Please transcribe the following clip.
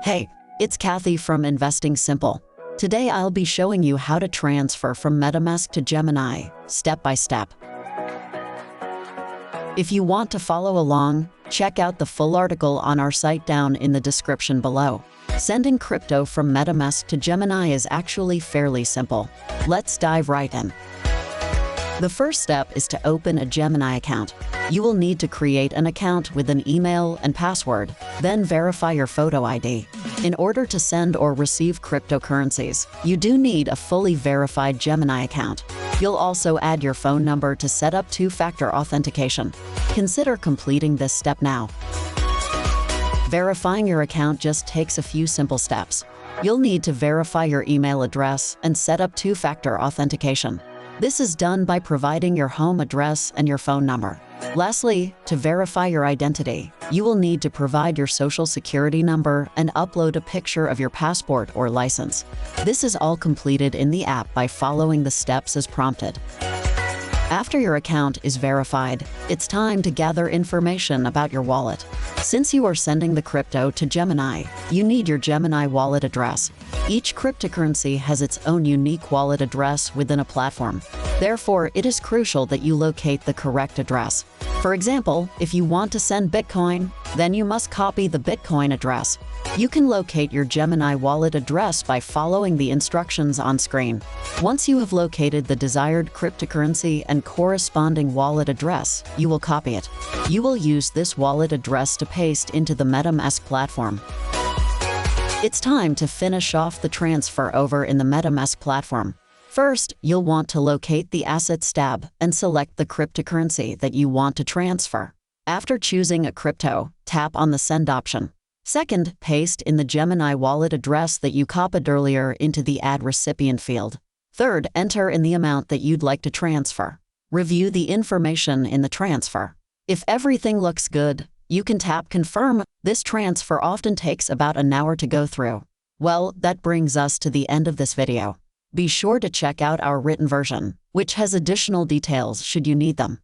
Hey, it's Kathy from Investing Simple. Today I'll be showing you how to transfer from Metamask to Gemini, step by step. If you want to follow along, check out the full article on our site down in the description below. Sending crypto from Metamask to Gemini is actually fairly simple. Let's dive right in. The first step is to open a Gemini account. You will need to create an account with an email and password, then verify your photo ID. In order to send or receive cryptocurrencies, you do need a fully verified Gemini account. You'll also add your phone number to set up two-factor authentication. Consider completing this step now. Verifying your account just takes a few simple steps. You'll need to verify your email address and set up two-factor authentication. This is done by providing your home address and your phone number. Lastly, to verify your identity, you will need to provide your social security number and upload a picture of your passport or license. This is all completed in the app by following the steps as prompted. After your account is verified, it's time to gather information about your wallet. Since you are sending the crypto to Gemini, you need your Gemini wallet address. Each cryptocurrency has its own unique wallet address within a platform. Therefore, it is crucial that you locate the correct address. For example, if you want to send Bitcoin, then you must copy the Bitcoin address. You can locate your Gemini wallet address by following the instructions on screen. Once you have located the desired cryptocurrency and corresponding wallet address, you will copy it. You will use this wallet address to paste into the Metamask platform. It's time to finish off the transfer over in the Metamask platform. First, you'll want to locate the Assets tab and select the cryptocurrency that you want to transfer. After choosing a crypto, tap on the Send option. Second, paste in the Gemini wallet address that you copied earlier into the Add Recipient field. Third, enter in the amount that you'd like to transfer. Review the information in the transfer. If everything looks good, you can tap Confirm. This transfer often takes about an hour to go through. Well, that brings us to the end of this video. Be sure to check out our written version, which has additional details should you need them.